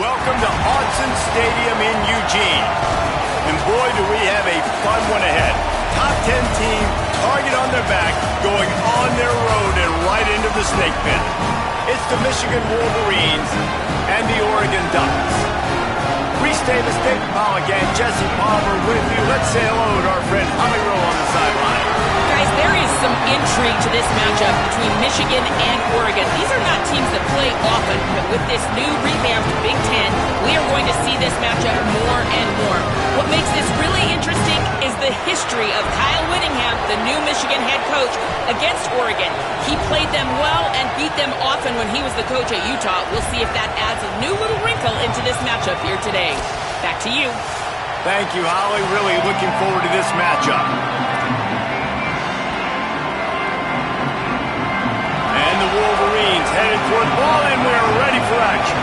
welcome to Autzen Stadium in Eugene. And boy, do we have a fun one ahead. Top 10 team, target on their back, going on their road and right into the snake pit. It's the Michigan Wolverines and the Oregon Ducks. Reese Davis, David Pollock, and Jesse Palmer with you. Let's say hello to our friend Holly Rowe on the sideline. Guys, there is some intrigue to this matchup between Michigan and Oregon. These are not teams that play often, but with this new revamped Big Ten, we are going to see this matchup more and more. What makes this really interesting is the history of Kyle Whittingham, the new Michigan head coach, against Oregon. He played them well and beat them often when he was the coach at Utah. We'll see if that adds a new little wrinkle into this matchup here today. Back to you. Thank you, Holly. Really looking forward to this matchup. And the Wolverines headed toward the ball, and we're ready for action.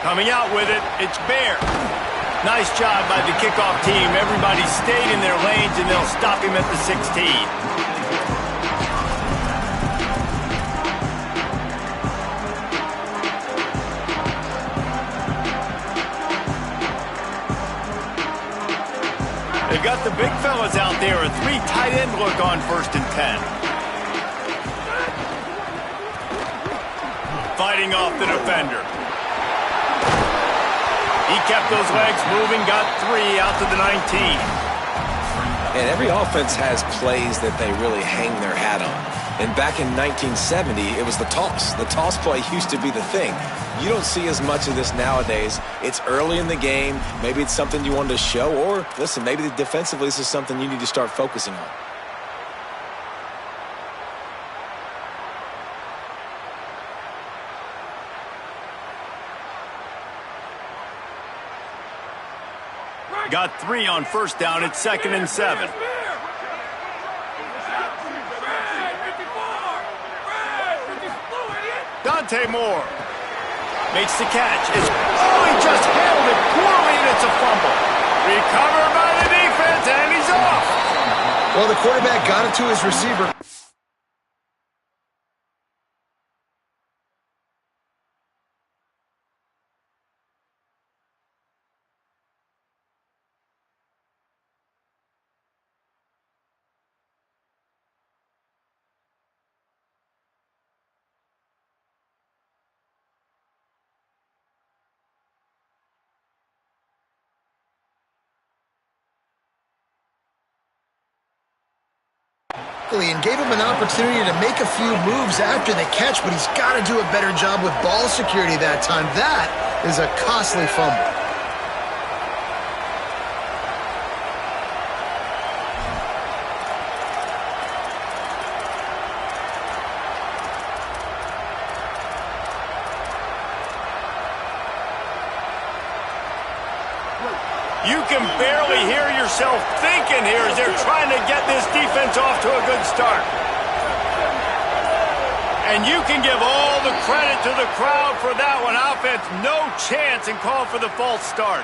Coming out with it, it's Bear. Nice job by the kickoff team. Everybody stayed in their lanes, and they'll stop him at the 16. They've got the big fellas out there. A 3 tight end look on 1st and 10. Fighting off the defender. He kept those legs moving, got 3 out to the 19. And every offense has plays that they really hang their hat on. And back in 1970, it was the toss. The toss play used to be the thing. You don't see as much of this nowadays. It's early in the game. Maybe it's something you wanted to show. Or, listen, maybe defensively this is something you need to start focusing on. Got 3 on 1st down. It's 2nd and 7. Dante Moore makes the catch. He just handled it poorly, and it's a fumble. Recovered by the defense, and he's off. Well, the quarterback got it to his receiver. And gave him an opportunity to make a few moves after the catch, but he's got to do a better job with ball security that time. That is a costly fumble. You can barely hear yourself thinking here as they're trying to get this defense off to a good start. And you can give all the credit to the crowd for that one. Offense, no chance, and call for the false start.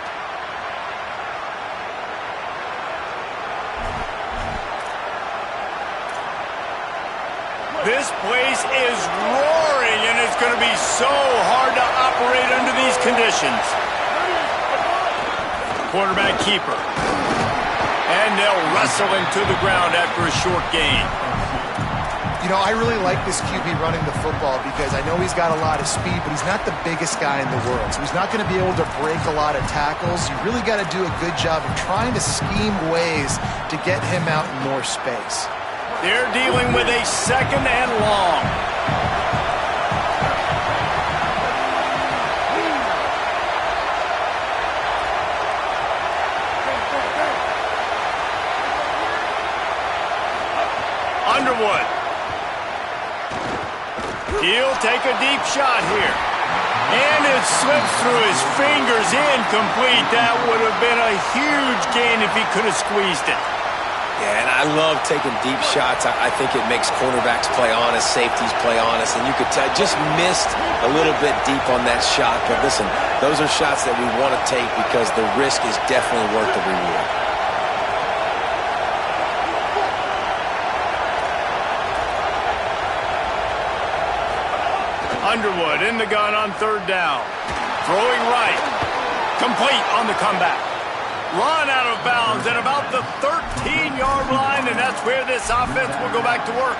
This place is roaring, and it's going to be so hard to operate under these conditions. Quarterback keeper. And they'll wrestle him to the ground after a short gain. You know, I really like this QB running the football because I know he's got a lot of speed, but he's not the biggest guy in the world. So he's not going to be able to break a lot of tackles. You really got to do a good job of trying to scheme ways to get him out in more space. They're dealing with a 2nd and long. Underwood. He'll take a deep shot here. And it slips through his fingers, incomplete. That would have been a huge gain if he could have squeezed it. Yeah, and I love taking deep shots. I think it makes cornerbacks play honest, safeties play honest, and you could tell just missed a little bit deep on that shot. But listen, those are shots that we want to take because the risk is definitely worth the reward. Underwood in the gun on third down. Throwing right. Complete on the comeback. Run out of bounds at about the 13-yard line, and that's where this offense will go back to work.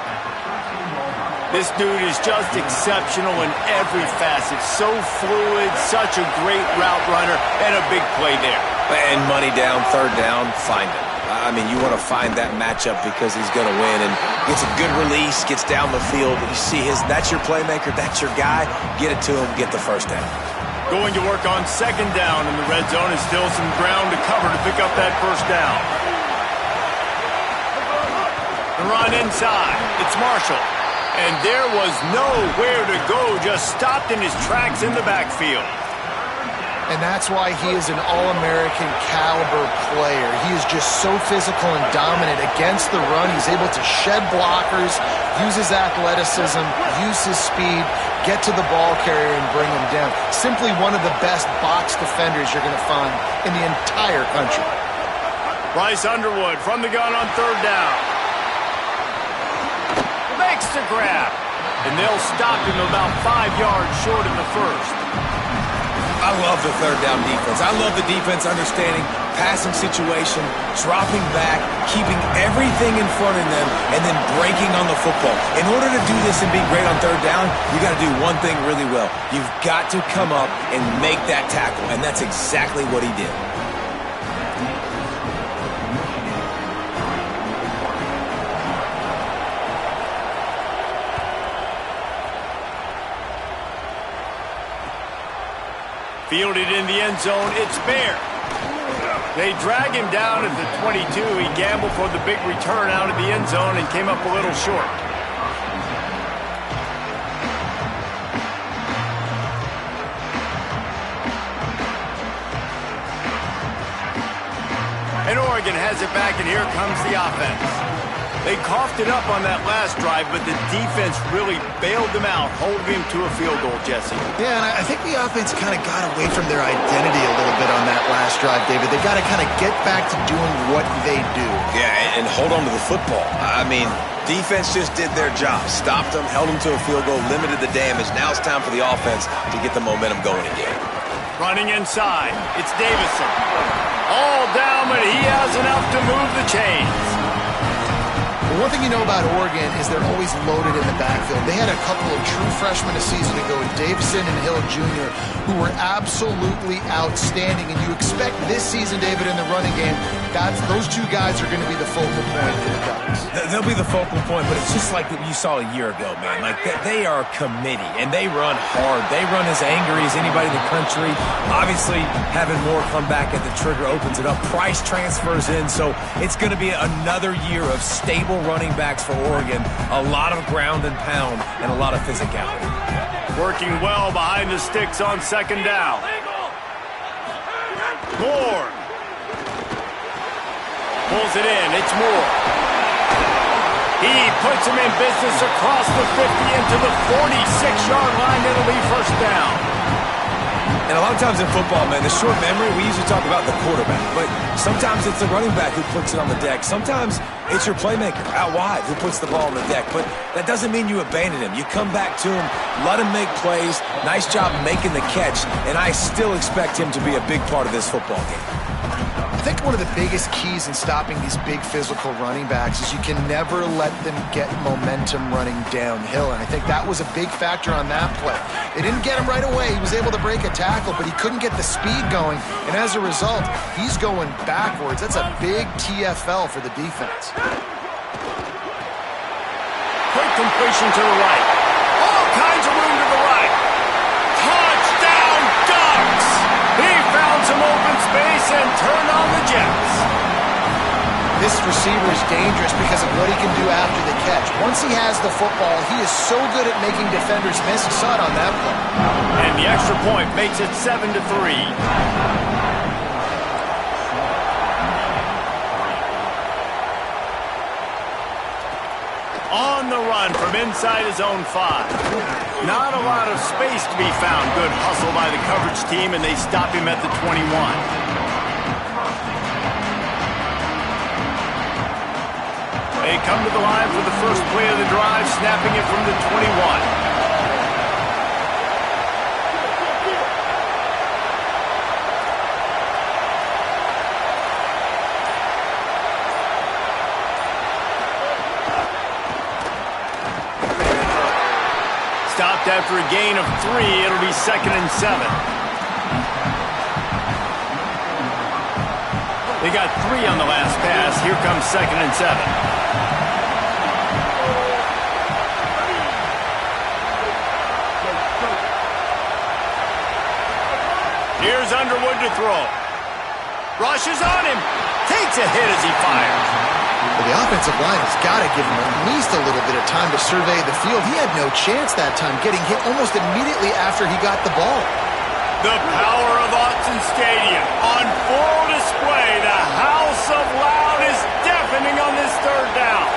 This dude is just exceptional in every facet. So fluid, such a great route runner, and a big play there. And money down, third down, find him. I mean, you want to find that matchup because he's going to win, and gets a good release, gets down the field. You see that's your playmaker, that's your guy. Get it to him, get the first down. Going to work on second down in the red zone, and still some ground to cover to pick up that first down. The run inside. It's Marshall. And there was nowhere to go, just stopped in his tracks in the backfield. And that's why he is an All-American caliber player. He is just so physical and dominant against the run. He's able to shed blockers, use his athleticism, use his speed, get to the ball carrier and bring him down. Simply one of the best box defenders you're going to find in the entire country. Bryce Underwood from the gun on third down. Makes the grab. And they'll stop him about 5 yards short in the first. I love the third down defense. I love the defense understanding passing situation, dropping back, keeping everything in front of them, and then breaking on the football. In order to do this and be great on third down, you got to do one thing really well. You've got to come up and make that tackle, and that's exactly what he did. Fielded in the end zone, it's Bear. They drag him down at the 22. He gambled for the big return out of the end zone and came up a little short. And Oregon has it back, and here comes the offense. They coughed it up on that last drive, but the defense really bailed them out, holding him to a field goal, Jesse. Yeah, and I think the offense kind of got away from their identity a little bit on that last drive, David. They got to kind of get back to doing what they do. Yeah, and hold on to the football. I mean, defense just did their job. Stopped them, held them to a field goal, limited the damage. Now it's time for the offense to get the momentum going again. Running inside, it's Davison. All down, but he has enough to move the chains. One thing you know about Oregon is they're always loaded in the backfield. They had a couple of true freshmen a season ago, Davison and Hill Jr., who were absolutely outstanding. And you expect this season, David, in the running game, those two guys are going to be the focal point for the Ducks. They'll be the focal point, but it's just like you saw a year ago, man. Like, they are a committee, and they run hard. They run as angry as anybody in the country. Obviously, having more come back at the trigger opens it up. Price transfers in, so it's going to be another year of stable running backs for Oregon. A lot of ground and pound and a lot of physicality. Working well behind the sticks on second down. Moore. Pulls it in. It's Moore. He puts him in business across the 50 into the 46-yard line. It'll be first down. And a lot of times in football, man, the short memory, we usually talk about the quarterback, but sometimes it's the running back who puts it on the deck. Sometimes it's your playmaker out wide who puts the ball on the deck, but that doesn't mean you abandon him. You come back to him, let him make plays. Nice job making the catch, and I still expect him to be a big part of this football game. I think one of the biggest keys in stopping these big physical running backs is you can never let them get momentum running downhill, and I think that was a big factor on that play. They didn't get him right away. He was able to break a tackle, but he couldn't get the speed going, and as a result, he's going backwards. That's a big TFL for the defense. Quick completion to the right. All kinds of room to the right. Touchdown, Ducks! He found some open space and turned on the Jets. This receiver is dangerous because of what he can do after the catch. Once he has the football, he is so good at making defenders miss. You saw it on that play. And the extra point makes it 7-3. On the run from inside his own 5. Not a lot of space to be found. Good hustle by the coverage team, and they stop him at the 21. They come to the line for the first play of the drive, snapping it from the 21. stopped after a gain of 3. It'll be 2nd and 7. They got 3 on the last pass. Here comes 2nd and 7. Here's Underwood to throw. Rushes on him. Takes a hit as he fires. Well, the offensive line has got to give him at least a little bit of time to survey the field. He had no chance that time, getting hit almost immediately after he got the ball. The power of Autzen Stadium on full display. The house of loud is deafening on this 3rd down.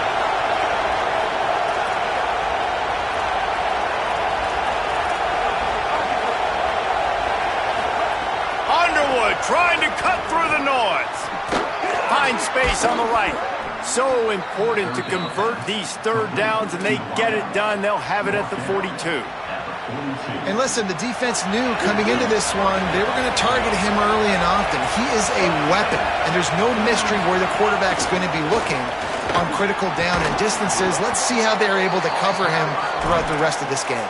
Underwood trying to cut through the noise. Finds space on the right. So important to convert these 3rd downs, and they get it done. They'll have it at the 42. And listen, the defense knew coming into this one, they were going to target him early and often. He is a weapon, and there's no mystery where the quarterback's going to be looking on critical down and distances. Let's see how they're able to cover him throughout the rest of this game.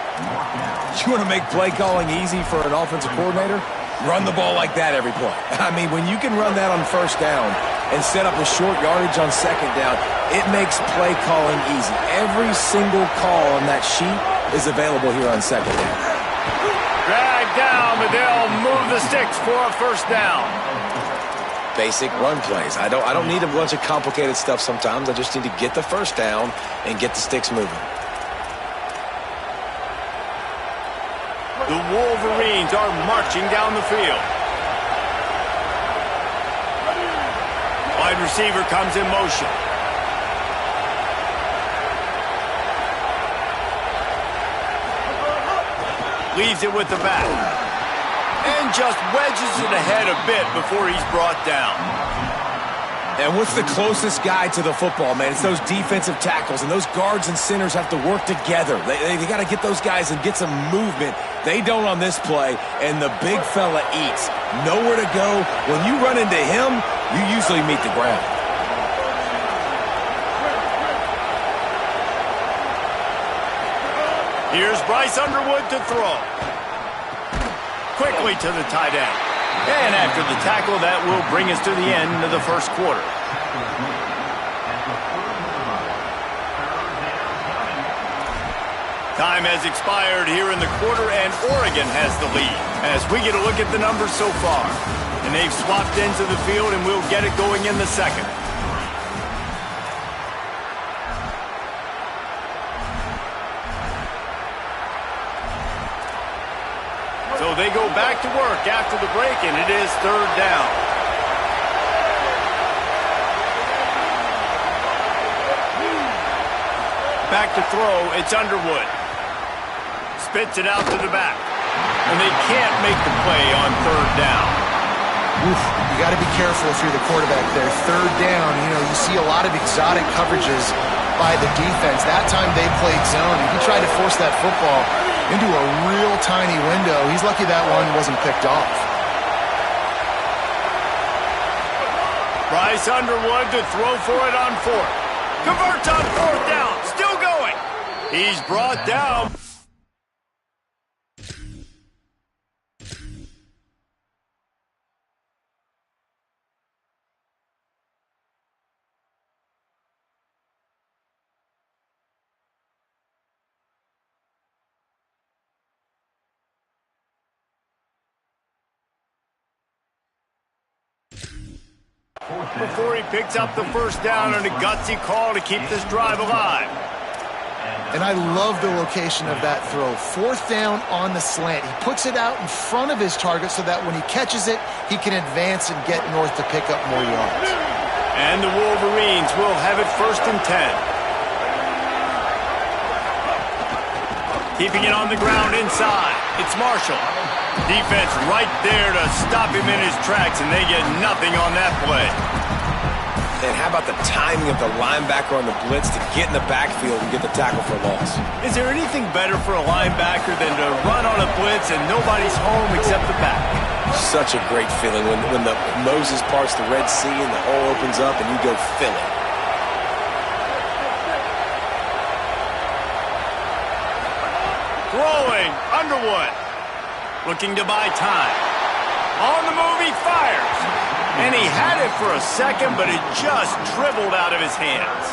You want to make play calling easy for an offensive coordinator? Run the ball like that every play. I mean, when you can run that on 1st down and set up a short yardage on 2nd down, it makes play calling easy. Every single call on that sheet is available here on 2nd down. Drag down, but they'll move the sticks for a 1st down. Basic run plays. I don't need a bunch of complicated stuff sometimes. I just need to get the 1st down and get the sticks moving. The Wolverines are marching down the field. Wide receiver comes in motion. Leaves it with the back. And just wedges it ahead a bit before he's brought down. And what's the closest guy to the football, man? It's those defensive tackles, and those guards and centers have to work together. They got to get those guys and get some movement. They don't on this play, and the big fella eats. Nowhere to go. When you run into him, you usually meet the ground. Here's Bryce Underwood to throw. Quickly to the tight end. And after the tackle, that will bring us to the end of the 1st quarter. Time has expired here in the quarter, and Oregon has the lead as we get a look at the numbers so far. And they've swapped ends of the field, and we'll get it going in the 2nd. So they go back to work after the break, and it is 3rd down. Back to throw, it's Underwood. Spits it out to the back. And they can't make the play on 3rd down. Oof, you got to be careful if you're the quarterback there. 3rd down, you see a lot of exotic coverages by the defense. That time they played zone, and he tried to force that football into a real tiny window. He's lucky that one wasn't picked off. Bryce Underwood to throw for it on 4th. Converts on 4th down. Still going. He's brought down. Before he picks up the 1st down on a gutsy call to keep this drive alive. And I love the location of that throw. 4th down on the slant. He puts it out in front of his target so that when he catches it, he can advance and get north to pick up more yards. And the Wolverines will have it 1st and 10. Keeping it on the ground inside. It's Marshall. Defense right there to stop him in his tracks, and they get nothing on that play. And how about the timing of the linebacker on the blitz to get in the backfield and get the tackle for loss? Is there anything better for a linebacker than to run on a blitz and nobody's home except the back? Such a great feeling when the Moses parts the Red Sea and the hole opens up and you go fill it. Rolling, Underwood. Looking to buy time. On the move, he fires. And he had it for a second, but it just dribbled out of his hands.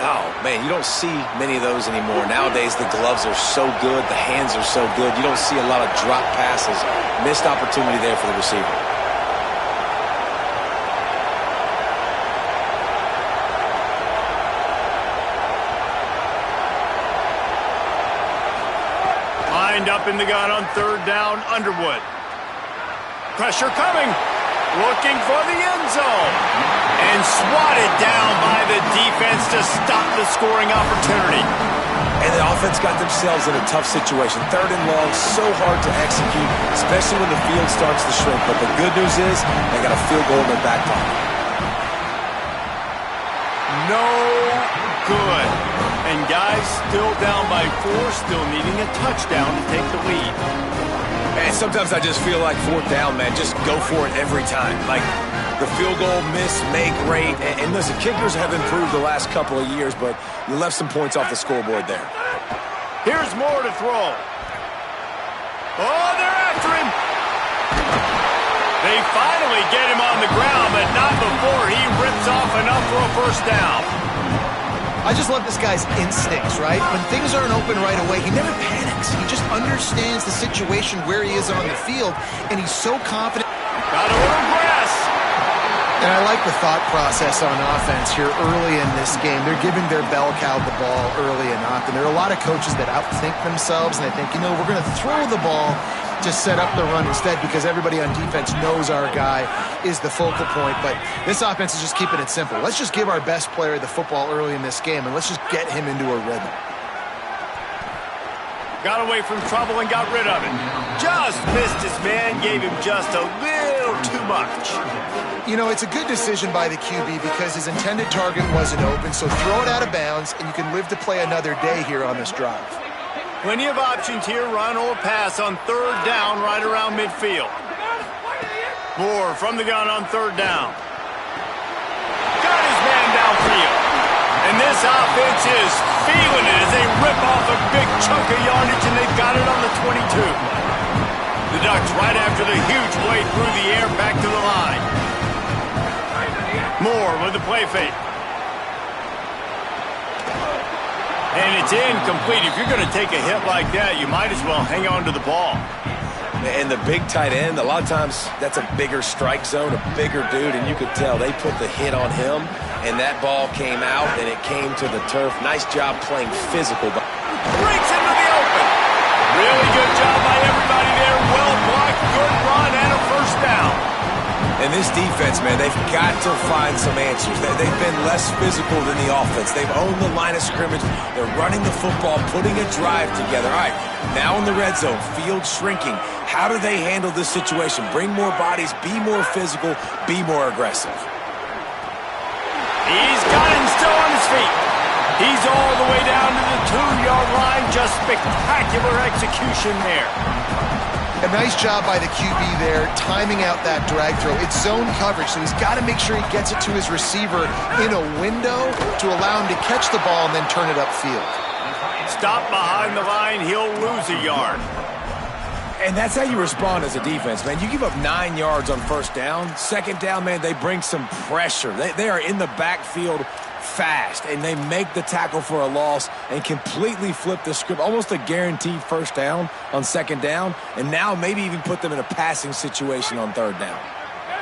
Oh, man, you don't see many of those anymore. Nowadays, the gloves are so good, the hands are so good. You don't see a lot of drop passes. Missed opportunity there for the receiver. Lined up in the gun on third down, Underwood. Pressure coming. Looking for the end zone. And swatted down by the defense to stop the scoring opportunity. And the offense got themselves in a tough situation. Third and long, so hard to execute, especially when the field starts to shrink. But the good news is they got a field goal in their back pocket. No good. And guys still down by 4, still needing a touchdown to take the lead. And sometimes I just feel like fourth down, man, just go for it every time. Like the field goal miss, make rate. And listen, kickers have improved the last couple of years, but you left some points off the scoreboard there. Here's more to throw. Oh, they're after him. They finally get him on the ground, but not before he rips off enough for a first down. I just love this guy's instincts, right? When things aren't open right away, he never panics. He just understands the situation where he is on the field, and he's so confident. Got a little grass. And I like the thought process on offense here early in this game. They're giving their bell cow the ball early and often. There are a lot of coaches that outthink themselves, and they think, you know, we're going to throw the ball to set up the run instead because everybody on defense knows our guy is the focal point. But this offense is just keeping it simple. Let's just give our best player the football early in this game, and let's just get him into a rhythm. Got away from trouble and got rid of it. Just missed his man, gave him just a little too much. You know, it's a good decision by the QB because his intended target wasn't open, so throw it out of bounds, and you can live to play another day here on this drive. Plenty of options here, run or pass on third down right around midfield. Moore from the gun on third down. Got his man downfield. And this offense is feeling it as they rip off a big chunk of yardage, and they've got it on the 22. The Ducks right after the huge play through the air back to the line. Moore with the play fake. And it's incomplete. If you're going to take a hit like that, you might as well hang on to the ball. And the big tight end, a lot of times that's a bigger strike zone, a bigger dude, and you could tell they put the hit on him, and that ball came out, and it came to the turf. Nice job playing physical. Breaks into the open. Really good job by everybody there. Well blocked, good run, and a first down. And this defense, man, they've got to find some answers. They've been less physical than the offense. They've owned the line of scrimmage. They're running the football, putting a drive together. All right, now in the red zone, field shrinking. How do they handle this situation? Bring more bodies, be more physical, be more aggressive. He's got him still on his feet. He's all the way down to the 2-yard line. Just spectacular execution there. A nice job by the QB there, timing out that drag throw. It's zone coverage, so he's got to make sure he gets it to his receiver in a window to allow him to catch the ball and then turn it upfield. Stop behind the line, he'll lose a yard. And that's how you respond as a defense, man. You give up 9 yards on first down. Second down, man, they bring some pressure. They are in the backfield fast, and they make the tackle for a loss and completely flip the script. Almost a guaranteed first down on second down, and now maybe even put them in a passing situation on third down.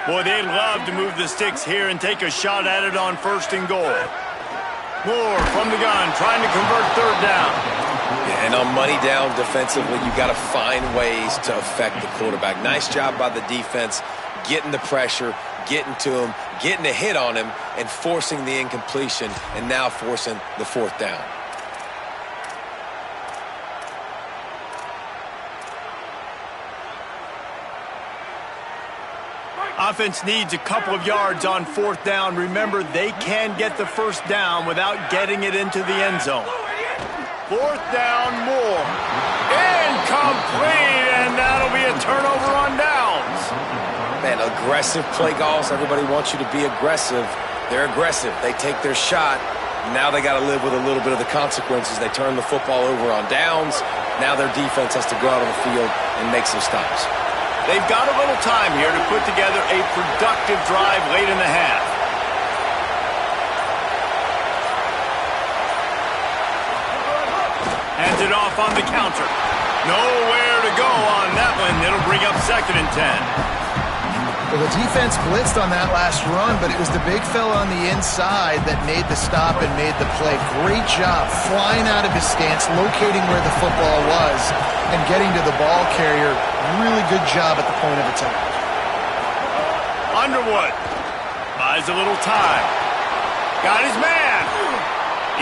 Boy, they'd love to move the sticks here and take a shot at it on first and goal. Moore from the gun, trying to convert third down. Yeah, and on money down defensively, you got to find ways to affect the quarterback. Nice job by the defense, getting the pressure, getting to him, getting a hit on him, and forcing the incompletion, and now forcing the fourth down. Offense needs a couple of yards on fourth down. Remember, they can get the first down without getting it into the end zone. Fourth down, Moore. Incomplete, and that'll be a turnover on downs. Man, aggressive play calls. Everybody wants you to be aggressive. They're aggressive. They take their shot. Now they got to live with a little bit of the consequences. They turn the football over on downs, Now their defense has to go out on the field and make some stops. They've got a little time here to put together a productive drive late in the half. Hands it off on the counter. Nowhere to go on that one. It'll bring up 2nd and 10. Well, the defense blitzed on that last run, but it was the big fella on the inside that made the stop and made the play. Great job flying out of his stance, locating where the football was, and getting to the ball carrier. Really good job at the point of attack. Underwood buys a little time. Got his man.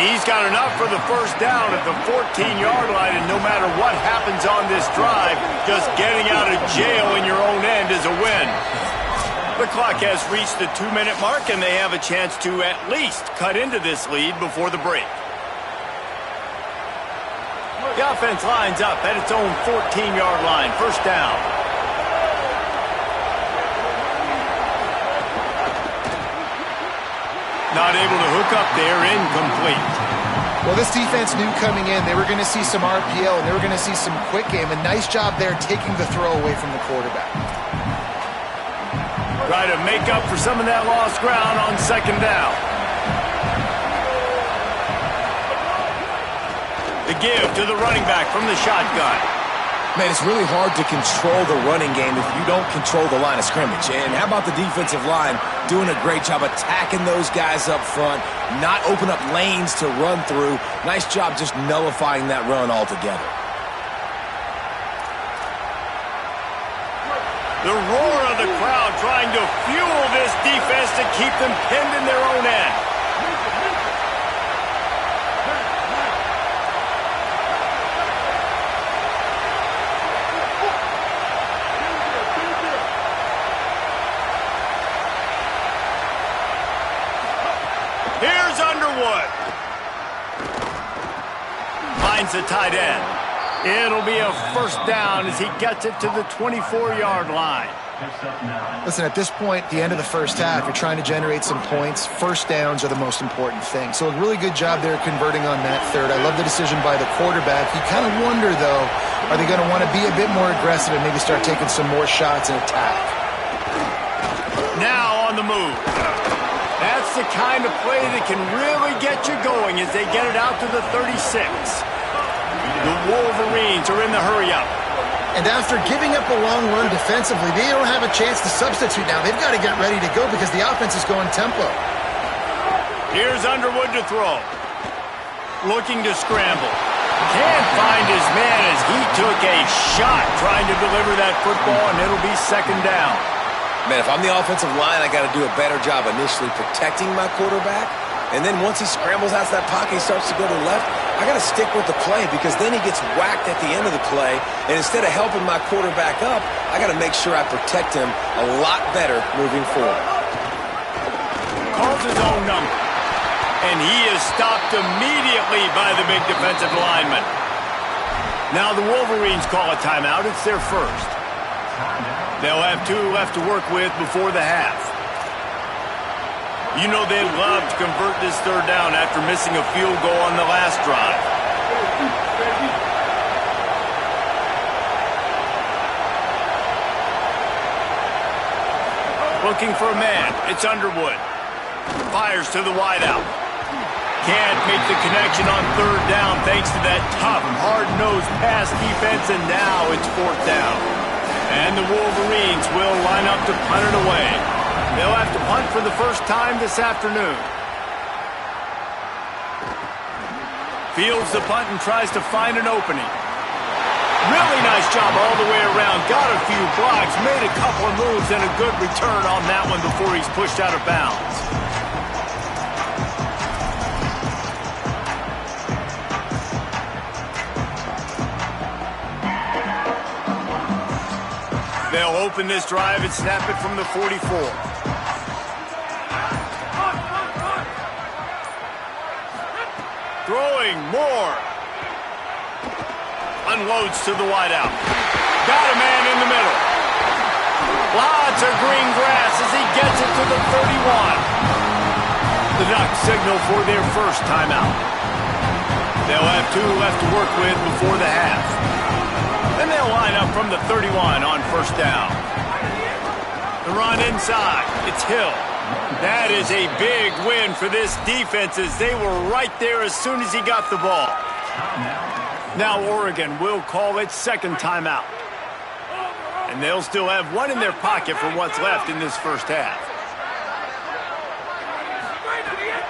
He's got enough for the first down at the 14-yard line, and no matter what happens on this drive, just getting out of jail in your own end is a win. The clock has reached the 2-minute mark, and they have a chance to at least cut into this lead before the break. The offense lines up at its own 14-yard line. First down. Not able to hook up there. Incomplete. Well, this defense knew coming in they were going to see some RPO and they were going to see some quick game. A nice job there taking the throw away from the quarterback. Try to make up for some of that lost ground on 2nd down. The give to the running back from the shotgun. Man, it's really hard to control the running game if you don't control the line of scrimmage. And how about the defensive line doing a great job attacking those guys up front, not open up lanes to run through. Nice job just nullifying that run altogether. The roar of the crowd trying to fuel this defense to keep them pinned in their own end. Here's Underwood. Finds the tight end. It'll be a first down as he gets it to the 24-yard line. Listen, at this point, the end of the first half, you're trying to generate some points. First downs are the most important thing. So a really good job there converting on that third. I love the decision by the quarterback. You kind of wonder, though, are they going to want to be a bit more aggressive and maybe start taking some more shots and attack? Now on the move. That's the kind of play that can really get you going as they get it out to the 36. The Wolverines are in the hurry-up. And after giving up a long run defensively, they don't have a chance to substitute now. They've got to get ready to go because the offense is going tempo. Here's Underwood to throw. Looking to scramble. Can't find his man as he took a shot trying to deliver that football, and it'll be 2nd down. Man, if I'm the offensive line, I got to do a better job initially protecting my quarterback. And then once he scrambles out of that pocket, he starts to go to the left, I got to stick with the play because then he gets whacked at the end of the play. And instead of helping my quarterback up, I got to make sure I protect him a lot better moving forward. Calls his own number. And he is stopped immediately by the big defensive lineman. Now the Wolverines call a timeout. It's their first. They'll have 2 left to work with before the half. You know they'd love to convert this 3rd down after missing a field goal on the last drive. Looking for a man. It's Underwood. Fires to the wideout. Can't make the connection on 3rd down thanks to that tough, hard-nosed pass defense, and now it's 4th down. And the Wolverines will line up to punt it away. They'll have to punt for the first time this afternoon. Fields the punt and tries to find an opening. Really nice job all the way around. Got a few blocks, made a couple of moves, and a good return on that one before he's pushed out of bounds. They'll open this drive and snap it from the 44. Throwing more. Unloads to the wideout. Got a man in the middle. Lots of green grass as he gets it to the 31. The Ducks signal for their first timeout. They'll have 2 left to work with before the half. And they'll line up from the 31 on first down. The run inside. It's Hill. That is a big win for this defense as they were right there as soon as he got the ball. Now Oregon will call its second timeout. And they'll still have 1 in their pocket for what's left in this first half.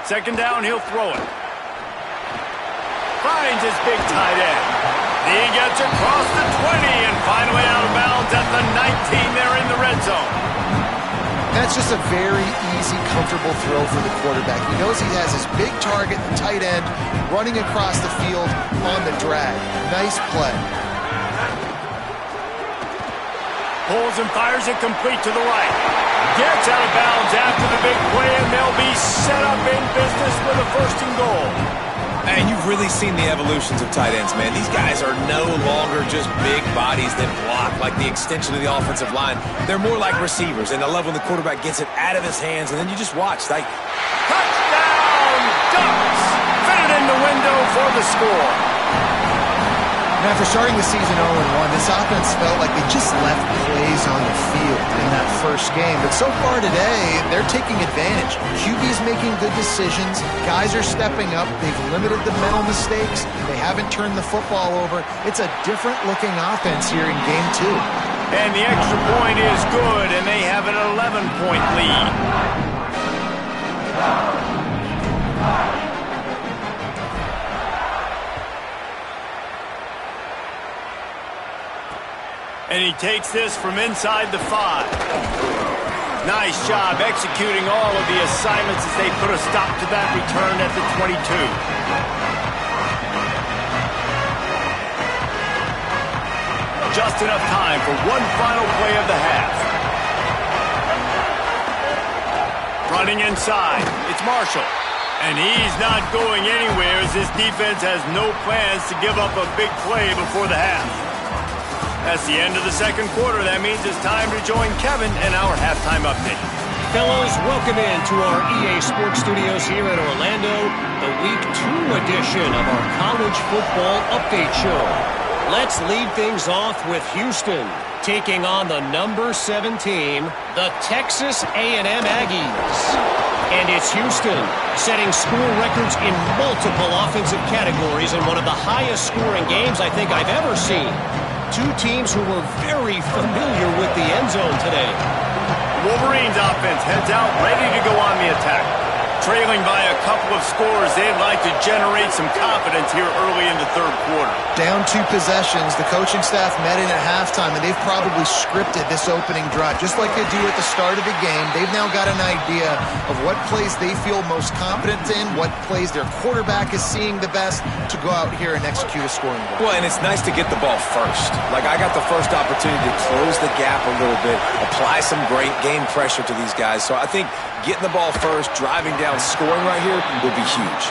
Second down, he'll throw it. Finds his big tight end. He gets across the 20 and finally out of bounds at the 19 there in the red zone. That's just a very easy, comfortable throw for the quarterback. He knows he has his big target, the tight end, running across the field on the drag. Nice play. Pulls and fires it complete to the right. Gets out of bounds after the big play, and they'll be set up in business with a first and goal. And you've really seen the evolutions of tight ends, man. These guys are no longer just big bodies that block like the extension of the offensive line. They're more like receivers, and I love when the quarterback gets it out of his hands, and then you just watch. Like, touchdown, Ducks! Fit it in the window for the score. Now, after starting the season 0-1, this offense felt like they just left plays on the field in that first game. But so far today, they're taking advantage. QB's making good decisions. Guys are stepping up. They've limited the mental mistakes. They haven't turned the football over. It's a different-looking offense here in Game 2. And the extra point is good, and they have an 11-point lead. And he takes this from inside the 5. Nice job executing all of the assignments as they put a stop to that return at the 22. Just enough time for one final play of the half. Running inside, it's Marshall. And he's not going anywhere as this defense has no plans to give up a big play before the half. That's the end of the second quarter. That means it's time to join Kevin and our halftime update. Fellas, welcome in to our EA Sports Studios here in Orlando, the Week 2 edition of our College Football Update Show. Let's lead things off with Houston, taking on the number 7 team, the Texas A&M Aggies. And it's Houston, setting score records in multiple offensive categories in one of the highest scoring games I think I've ever seen. 2 teams who were very familiar with the end zone today. Wolverines offense heads out, ready to go on the attack. Trailing by a couple of scores, they'd like to generate some confidence here early in the third quarter. Down 2 possessions, the coaching staff met in at halftime, and they've probably scripted this opening drive. Just like they do at the start of the game, they've now got an idea of what plays they feel most confident in, what plays their quarterback is seeing the best to go out here and execute a scoring goal. well, and it's nice to get the ball first. Like, I got the first opportunity to close the gap a little bit, apply some great game pressure to these guys. So I think getting the ball first, driving down, scoring right here will be huge.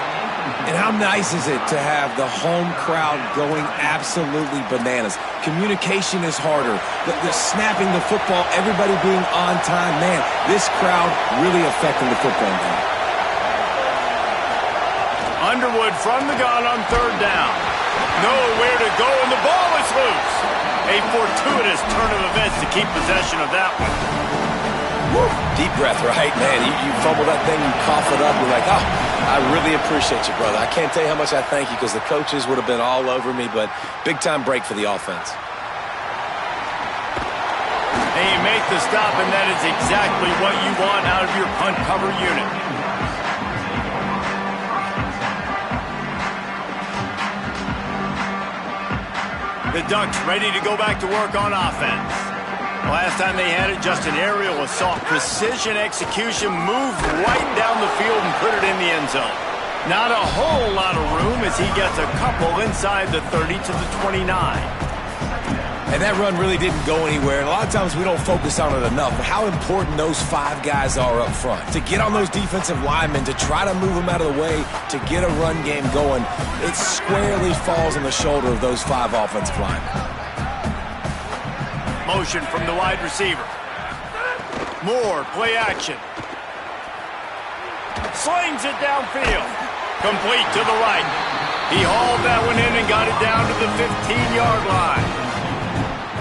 And how nice is it to have the home crowd going absolutely bananas? Communication is harder. The snapping the football, everybody being on time. Man, this crowd really affecting the football game. Underwood from the gun on third down. Nowhere to go, and the ball is loose. A fortuitous turn of events to keep possession of that one. Woo. Deep breath, right? Man, you fumble that thing, you cough it up, you're like, oh, I really appreciate you, brother. I can't tell you how much I thank you because the coaches would have been all over me, but big-time break for the offense. They make the stop, and that is exactly what you want out of your punt cover unit. The Ducks ready to go back to work on offense. Last time they had it, just an aerial assault. Precision execution, moved right down the field and put it in the end zone. Not a whole lot of room as he gets a couple inside the 30 to the 29. And that run really didn't go anywhere. And a lot of times we don't focus on it enough. But how important those 5 guys are up front. To get on those defensive linemen, to try to move them out of the way, to get a run game going, it squarely falls on the shoulder of those 5 offensive linemen. Motion from the wide receiver. Moore, play action. Slings it downfield. Complete to the right. He hauled that one in and got it down to the 15-yard line.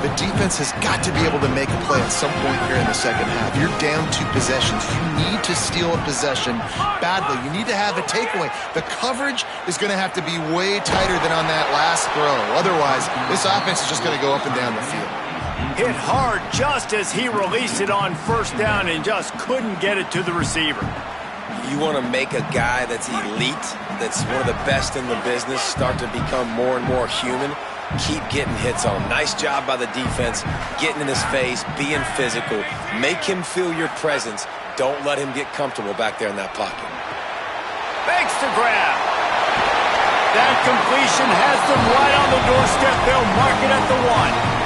The defense has got to be able to make a play at some point here in the second half. You're down 2 possessions. You need to steal a possession badly. You need to have a takeaway. The coverage is going to have to be way tighter than on that last throw. Otherwise, this offense is just going to go up and down the field. Hit hard just as he released it on first down and just couldn't get it to the receiver. You want to make a guy that's elite, that's one of the best in the business, start to become more and more human. Keep getting hits on him. Nice job by the defense, getting in his face, being physical. Make him feel your presence. Don't let him get comfortable back there in that pocket. Makes the grab. That completion has them right on the doorstep. They'll mark it at the 1.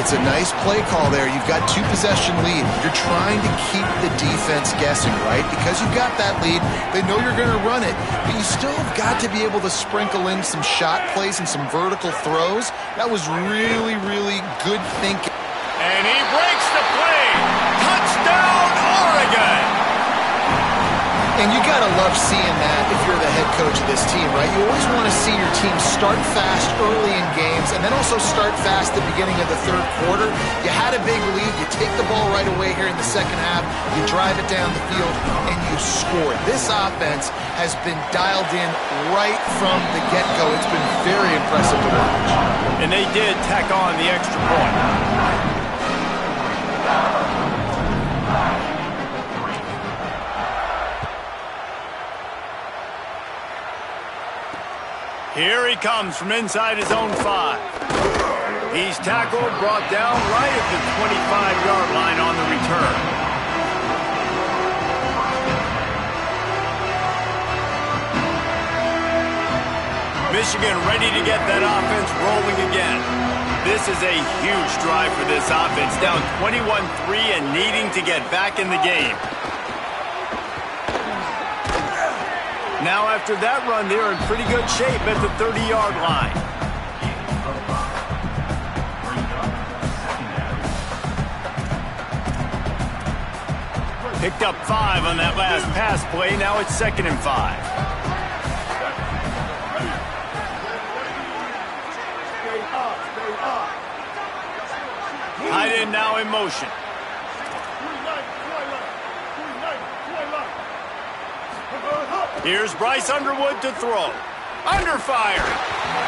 It's a nice play call there. You've got 2 possession lead. You're trying to keep the defense guessing, right? Because you've got that lead, they know you're going to run it, but you still have got to be able to sprinkle in some shot plays and some vertical throws. That was really, really good thinking. And he breaks the play. Touchdown, Oregon! And you got to love seeing that if you're the head coach of this team, right? You always want to see your team start fast early in games and then also start fast at the beginning of the third quarter. You had a big lead. You take the ball right away here in the second half. You drive it down the field, and you score. This offense has been dialed in right from the get-go. It's been very impressive to watch. And they did tack on the extra point. Here he comes from inside his own 5. He's tackled, brought down right at the 25-yard line on the return. Michigan ready to get that offense rolling again. This is a huge drive for this offense, down 21-3 and needing to get back in the game. Now after that run, they're in pretty good shape at the 30-yard line. Picked up 5 on that last pass play. Now it's 2nd and 5. Tight end now in motion. Here's Bryce Underwood to throw. Under fire.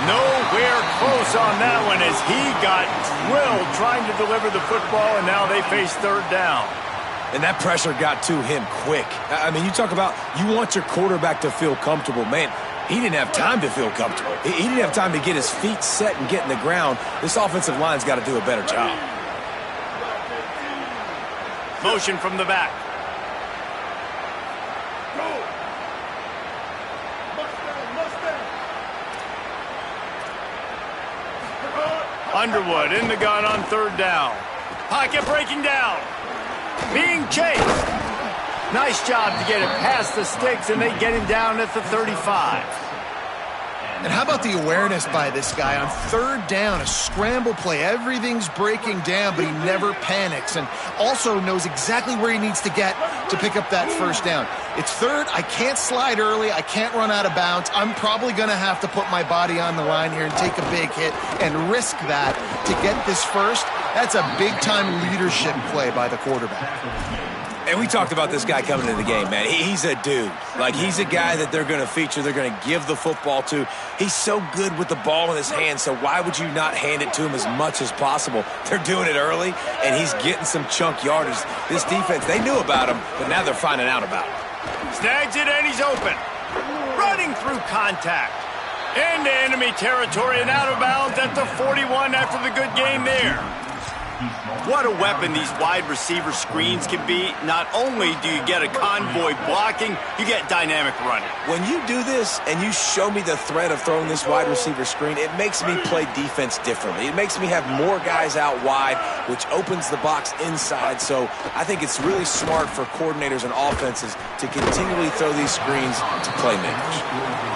Nowhere close on that one as he got drilled trying to deliver the football, and now they face 3rd down. And that pressure got to him quick. I mean, you talk about you want your quarterback to feel comfortable. Man, he didn't have time to feel comfortable. He didn't have time to get his feet set and get in the ground. This offensive line's got to do a better job. Motion from the back. Underwood in the gun on 3rd down. Pocket breaking down. Being chased. Nice job to get it past the sticks, and they get him down at the 35. And how about the awareness by this guy on 3rd down, a scramble play. Everything's breaking down, but he never panics and also knows exactly where he needs to get to pick up that 1st down. It's 3rd. I can't slide early. I can't run out of bounds. I'm probably going to have to put my body on the line here and take a big hit and risk that to get this 1st. That's a big-time leadership play by the quarterback. And we talked about this guy coming into the game, man. He's a dude. Like, he's a guy that they're going to feature, they're going to give the football to. He's so good with the ball in his hands, so why would you not hand it to him as much as possible? They're doing it early, and he's getting some chunk yardage. This defense, they knew about him, but now they're finding out about him. Snags it, and he's open. Running through contact. Into enemy territory and out of bounds at the 41 after the good game there. What a weapon these wide receiver screens can be. Not only do you get a convoy blocking, you get dynamic running. When you do this and you show me the threat of throwing this wide receiver screen, it makes me play defense differently. It makes me have more guys out wide, which opens the box inside. So I think it's really smart for coordinators and offenses to continually throw these screens to playmakers.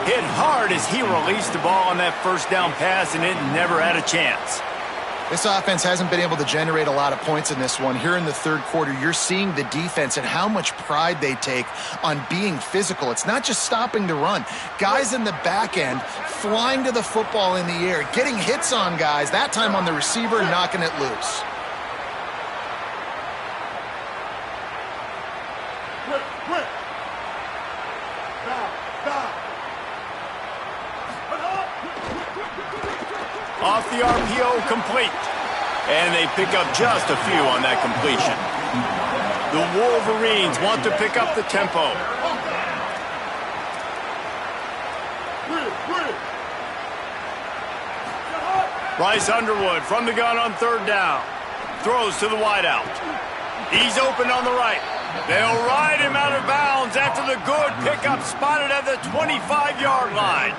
Hit hard as he released the ball on that 1st down pass, and it never had a chance. This offense hasn't been able to generate a lot of points in this one. Here in the third quarter, you're seeing the defense and how much pride they take on being physical. It's not just stopping the run. Guys in the back end flying to the football in the air, getting hits on guys, that time on the receiver, knocking it loose. Off the RPO, complete. And they pick up just a few on that completion. The Wolverines want to pick up the tempo. Bryce Underwood from the gun on third down. Throws to the wideout. He's open on the right. They'll ride him out of bounds after the good pickup spotted at the 25-yard line.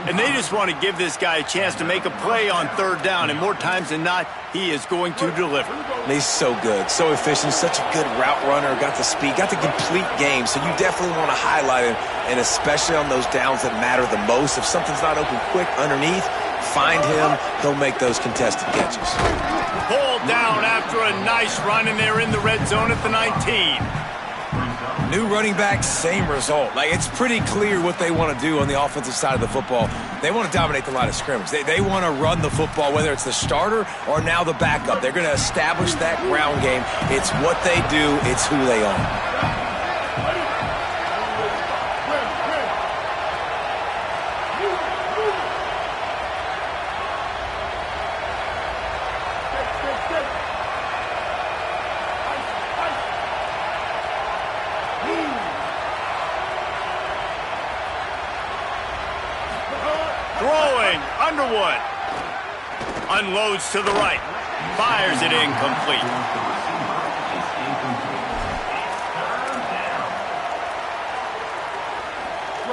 And they just want to give this guy a chance to make a play on third down, and more times than not, he is going to deliver. He's so good, so efficient, such a good route runner, got the speed, got the complete game, so you definitely want to highlight him, and especially on those downs that matter the most. If something's not open quick underneath, find him, he'll make those contested catches. Pulled down after a nice run, and they're in the red zone at the 19. New running back, same result. Like, it's pretty clear what they want to do on the offensive side of the football. They want to dominate the line of scrimmage. They want to run the football, whether it's the starter or now the backup. They're going to establish that ground game. It's what they do. It's who they are. Throwing, Underwood. Unloads to the right. Fires it incomplete.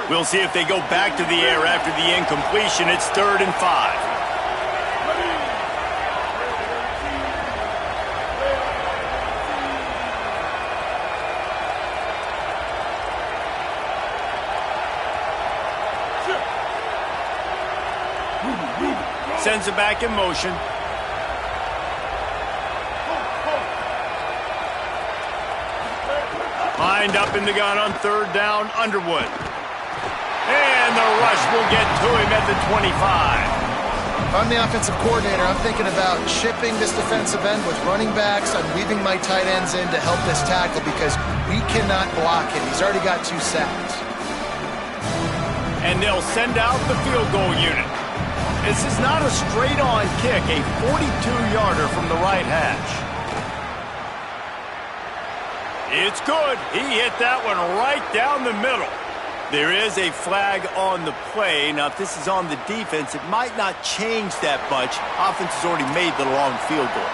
We'll see if they go back to the air after the incompletion. It's 3rd and 5. Sends it back in motion. Lined up in the gun on third down, Underwood. And the rush will get to him at the 25. If I'm the offensive coordinator, I'm thinking about chipping this defensive end with running backs. I'm leaving my tight ends in to help this tackle because we cannot block him. He's already got 2 sacks. And they'll send out the field goal unit. This is not a straight-on kick, a 42-yarder from the right hash. It's good. He hit that one right down the middle. There is a flag on the play. Now, if this is on the defense, it might not change that much. Offense has already made the long field goal.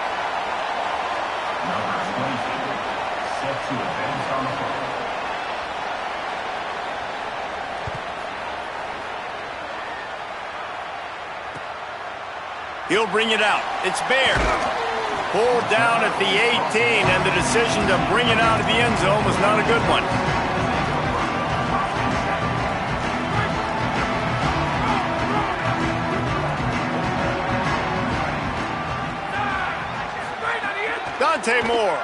Set to advance on the play. He'll bring it out. It's Baird. Pulled down at the 18, and the decision to bring it out of the end zone was not a good one. Dante Moore.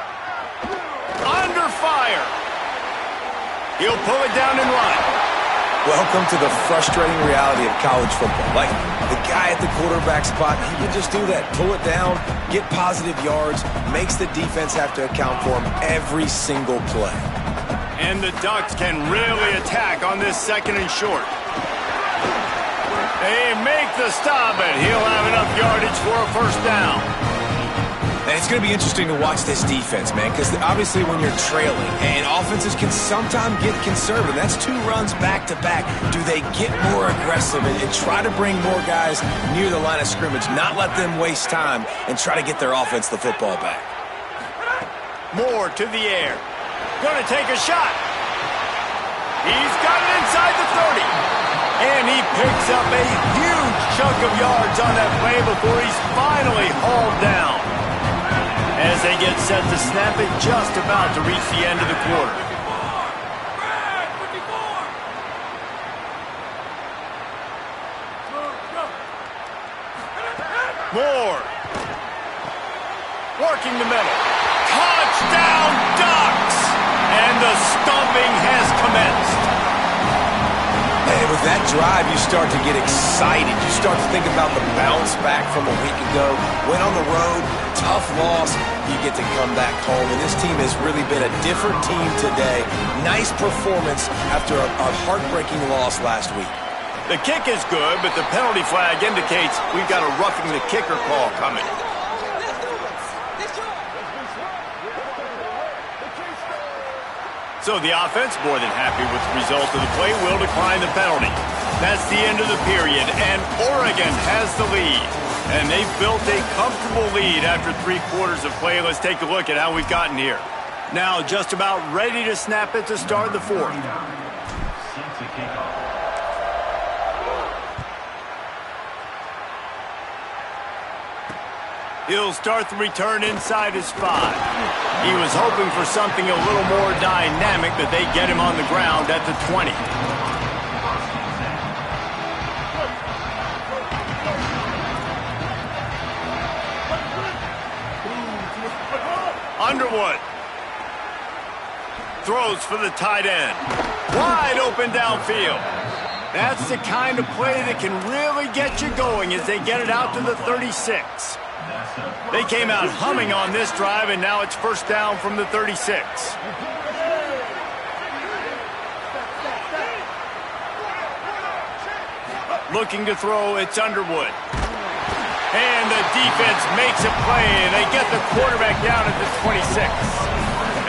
Under fire. He'll pull it down and run. Welcome to the frustrating reality of college football. Like, the guy at the quarterback spot, he can just do that. Pull it down, get positive yards, makes the defense have to account for him every single play. And the Ducks can really attack on this 2nd and short. They make the stop, and he'll have enough yardage for a 1st down. And it's going to be interesting to watch this defense, man, because obviously when you're trailing, and offenses can sometimes get conservative. That's 2 runs back-to-back. Do they get more aggressive and try to bring more guys near the line of scrimmage, not let them waste time, and try to get their offense the football back? Moore to the air. Going to take a shot. He's got it inside the 30. And he picks up a huge chunk of yards on that play before he's finally hauled down. As they get set to snap it, just about to reach the end of the quarter. Moore Working the middle. Touchdown, Ducks! And the stomping has commenced. And with that drive, you start to get excited. You start to think about the bounce back from a week ago. Went on the road, tough loss. You get to come back home, and this team has really been a different team today. Nice performance after a heartbreaking loss last week. The kick is good, but the penalty flag indicates we've got a roughing the kicker call coming. So the offense, more than happy with the result of the play, will decline the penalty. That's the end of the period, and Oregon has the lead. And they've built a comfortable lead after 3 quarters of play. Let's take a look at how we've gotten here. Now just about ready to snap it to start the 4th. He'll start the return inside his 5. He was hoping for something a little more dynamic, but they get him on the ground at the 20. Underwood throws for the tight end. Wide open downfield. That's the kind of play that can really get you going as they get it out to the 36. They came out humming on this drive, and now it's first down from the 36. Looking to throw, it's Underwood. And the defense makes a play, and they get the quarterback down at the 26.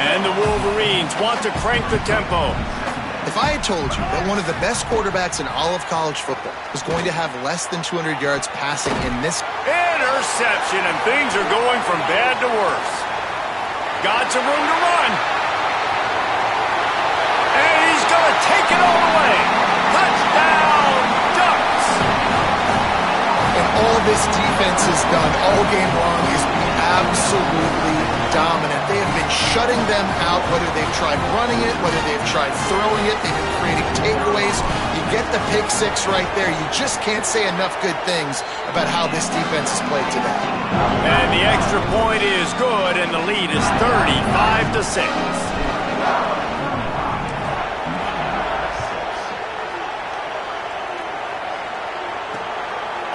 And the Wolverines want to crank the tempo. If I had told you that one of the best quarterbacks in all of college football was going to have less than 200 yards passing in this... Interception, and things are going from bad to worse. Got some room to run. And he's going to take it all the way. Touchdown, Ducks! And all this defense has done all game long is be absolutely dominant. They have been shutting them out, whether they've tried running it, whether they've tried throwing it. They've been creating takeaways. You get the pick 6 right there. You just can't say enough good things about how this defense has played today. And the extra point is good, and the lead is 35-6.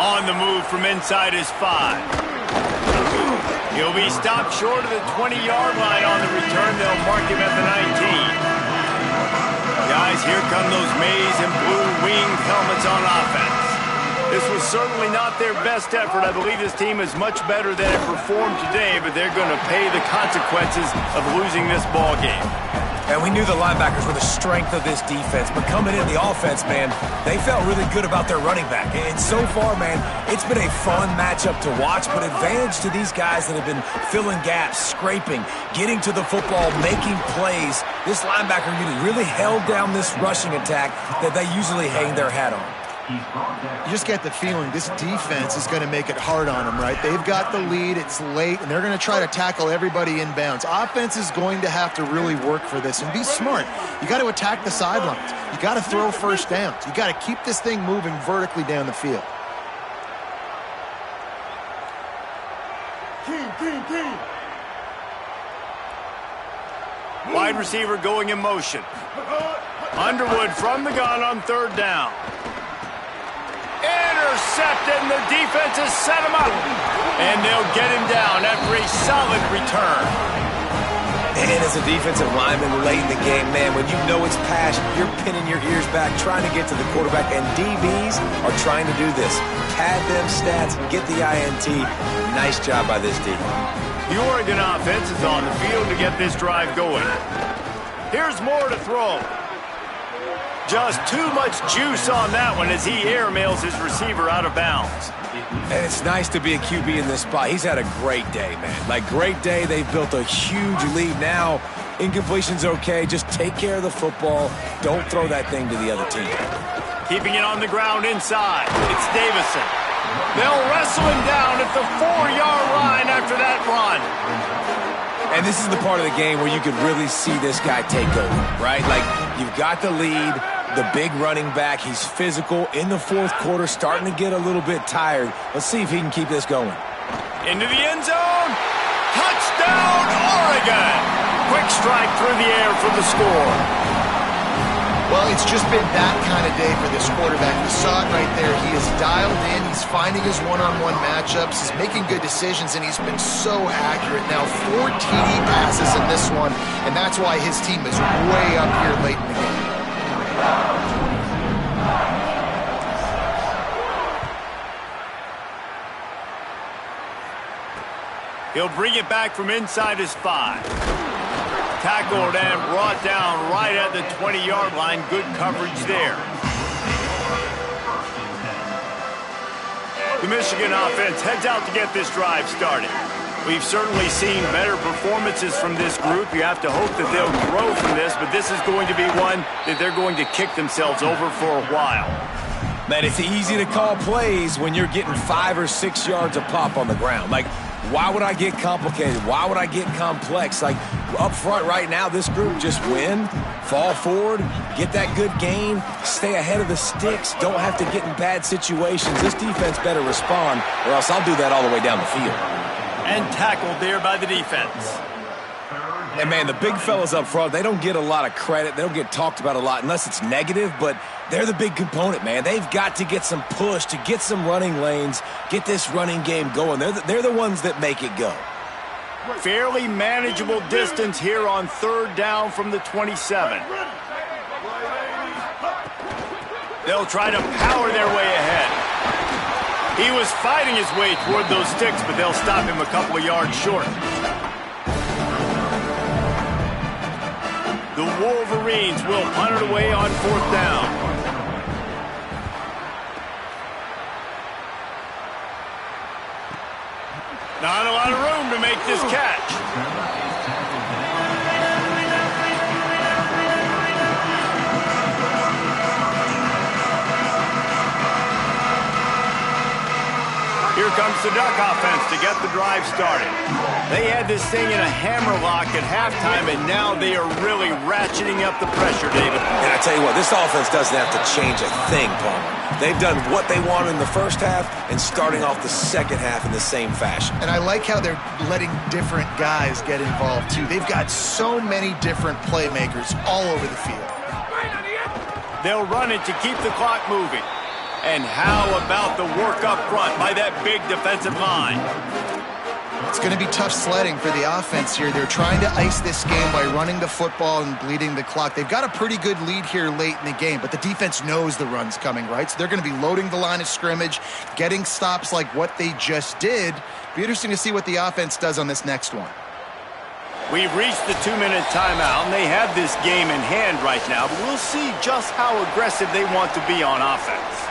On the move from inside his 5. He'll be stopped short of the 20-yard line on the return. They'll mark him at the 19. Guys, here come those maize and blue winged helmets on offense. This was certainly not their best effort. I believe this team is much better than it performed today, but they're going to pay the consequences of losing this ball game. And we knew the linebackers were the strength of this defense, but coming in the offense, man, they felt really good about their running back. And so far, man, it's been a fun matchup to watch, but advantage to these guys that have been filling gaps, scraping, getting to the football, making plays. This linebacker unit really held down this rushing attack that they usually hang their hat on. You just get the feeling this defense is going to make it hard on them, right? They've got the lead, it's late, and they're going to try to tackle everybody inbounds. Offense is going to have to really work for this and be smart. You got to attack the sidelines. You got to throw first downs. You got to keep this thing moving vertically down the field. Wide receiver going in motion. Underwood from the gun on 3rd down. Intercepted, and the defense has set him up. And they'll get him down after a solid return. And as a defensive lineman late in the game, man, when you know it's pass, you're pinning your ears back, trying to get to the quarterback, and DBs are trying to do this. Pad them stats, get the INT. Nice job by this D. The Oregon offense is on the field to get this drive going. Here's more to throw. Just too much juice on that one as he airmails his receiver out of bounds. And it's nice to be a QB in this spot. He's had a great day, man. Like, great day. They've built a huge lead now. Incompletion's okay. Just take care of the football. Don't throw that thing to the other team. Keeping it on the ground inside. It's Davison. They'll wrestle him down at the 4-yard line after that run. And this is the part of the game where you could really see this guy take over, right? Like, you've got the lead. The big running back, he's physical in the 4th quarter, starting to get a little bit tired. Let's see if he can keep this going. Into the end zone. Touchdown, Oregon! Quick strike through the air for the score. Well, it's just been that kind of day for this quarterback. You saw it right there. He is dialed in. He's finding his one-on-one matchups. He's making good decisions, and he's been so accurate. Now, 4 TD passes in this one, and that's why his team is way up here late in the game. He'll bring it back from inside his 5. Tackled and brought down right at the 20-yard line. Good coverage there. The Michigan offense heads out to get this drive started. We've certainly seen better performances from this group. You have to hope that they'll grow from this, but this is going to be one that they're going to kick themselves over for a while. Man, it's easy to call plays when you're getting 5 or 6 yards a pop on the ground. Like, why would I get complicated? Why would I get complex? Like, up front right now, this group just win, fall forward, get that good gain, stay ahead of the sticks, don't have to get in bad situations. This defense better respond, or else I'll do that all the way down the field. And tackled there by the defense. And, man, the big fellas up front, they don't get a lot of credit. They don't get talked about a lot unless it's negative, but they're the big component, man. They've got to get some push, to get some running lanes, get this running game going. They're the ones that make it go. Fairly manageable distance here on 3rd down from the 27. They'll try to power their way ahead. He was fighting his way toward those sticks, but they'll stop him a couple of yards short. The Wolverines will punt it away on 4th down. Not a lot of room to make this catch. Here comes the Duck offense to get the drive started. They had this thing in a hammerlock at halftime, and now they are really ratcheting up the pressure, David. And I tell you what, this offense doesn't have to change a thing, Palmer. They've done what they wanted in the first half and starting off the second half in the same fashion. And I like how they're letting different guys get involved, too. They've got so many different playmakers all over the field. They'll run it to keep the clock moving. And how about the work up front by that big defensive line? It's going to be tough sledding for the offense here. They're trying to ice this game by running the football and bleeding the clock. They've got a pretty good lead here late in the game, but the defense knows the run's coming, right? So they're going to be loading the line of scrimmage, getting stops like what they just did. Be interesting to see what the offense does on this next one. We've reached the 2-minute timeout, and they have this game in hand right now, but we'll see just how aggressive they want to be on offense.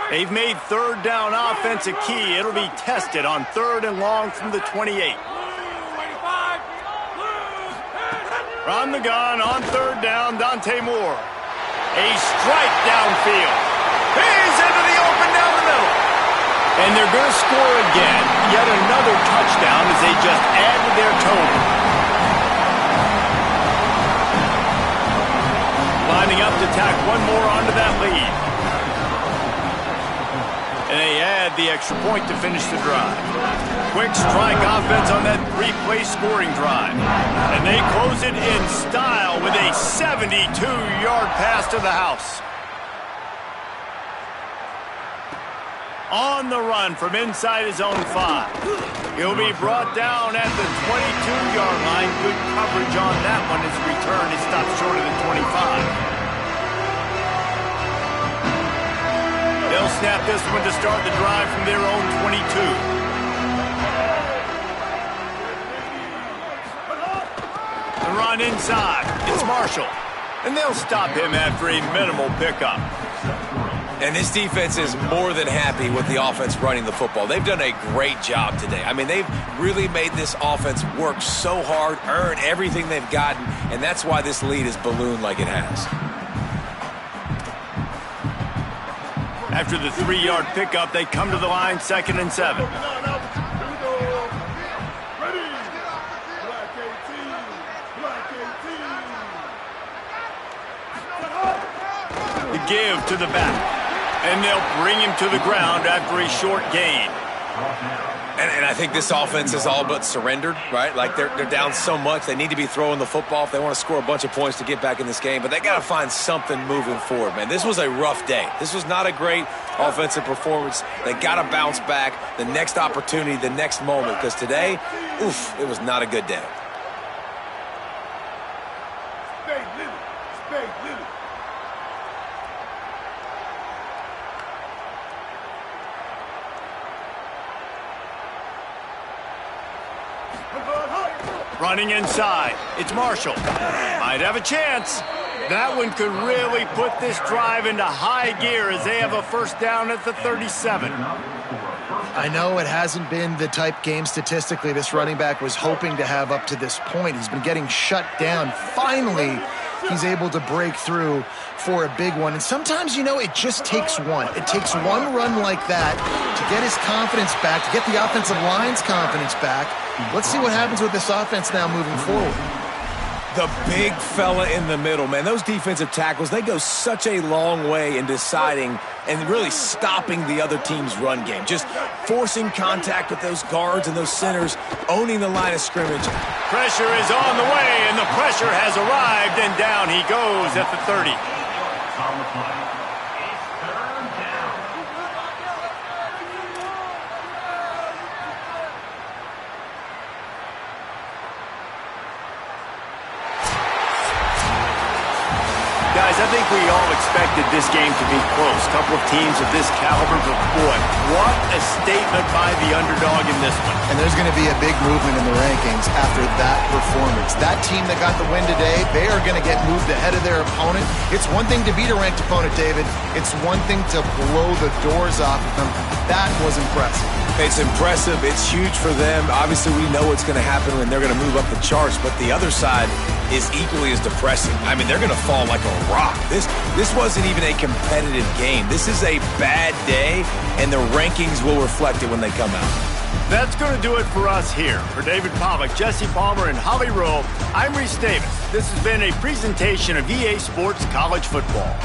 They've made 3rd down offense a key. It'll be tested on 3rd and long from the 28. From the gun on 3rd down, Dante Moore. A strike downfield. He's into the open down the middle. And they're going to score again. Yet another touchdown as they just add to their total. Lining up to tack one more onto that lead. And they add the extra point to finish the drive. Quick strike offense on that 3-play scoring drive. And they close it in style with a 72-yard pass to the house. On the run from inside his own 5. He'll be brought down at the 22-yard line. Good coverage on that one. His return is stopped short of the 25. They'll snap this one to start the drive from their own 22. The run inside. It's Marshall. And they'll stop him after a minimal pickup. And this defense is more than happy with the offense running the football. They've done a great job today. I mean, they've really made this offense work so hard, earn everything they've gotten, and that's why this lead is ballooned like it has. After the 3-yard pickup, they come to the line, 2nd and 7. give to the back. And they'll bring him to the ground after a short gain. And I think this offense is all but surrendered, right? Like they're down so much. They need to be throwing the football if they want to score a bunch of points to get back in this game. But they got to find something moving forward, man. This was a rough day. This was not a great offensive performance. They got to bounce back the next opportunity, the next moment. Because today, oof, it was not a good day. Running inside, it's Marshall. Might have a chance. That one could really put this drive into high gear as they have a first down at the 37. I know it hasn't been the type game statistically this running back was hoping to have up to this point. He's been getting shut down. Finally, he's able to break through for a big one. And sometimes, you know, it just takes one. It takes one run like that to get his confidence back, to get the offensive line's confidence back. Let's see what happens with this offense now moving forward. The big fella in the middle, man. Those defensive tackles, they go such a long way in deciding and really stopping the other team's run game. Just forcing contact with those guards and those centers, owning the line of scrimmage. Pressure is on the way, and the pressure has arrived, and down he goes at the 30. Guys, I think we all expected this game to be close. A couple of teams of this caliber, but boy, what a statement by the underdog in this one. And there's going to be a big movement in the rankings after that performance. That team that got the win today, they are going to get moved ahead of their opponent. It's one thing to beat a ranked opponent, David. It's one thing to blow the doors off of them. That was impressive. It's impressive. It's huge for them. Obviously, we know what's going to happen when they're going to move up the charts, but the other side is equally as depressing. I mean, they're going to fall like a rock. This wasn't even a competitive game. This is a bad day, and the rankings will reflect it when they come out. That's going to do it for us here. For David Pollack, Jesse Palmer, and Holly Rowe, I'm Reese Davis. This has been a presentation of EA Sports College Football.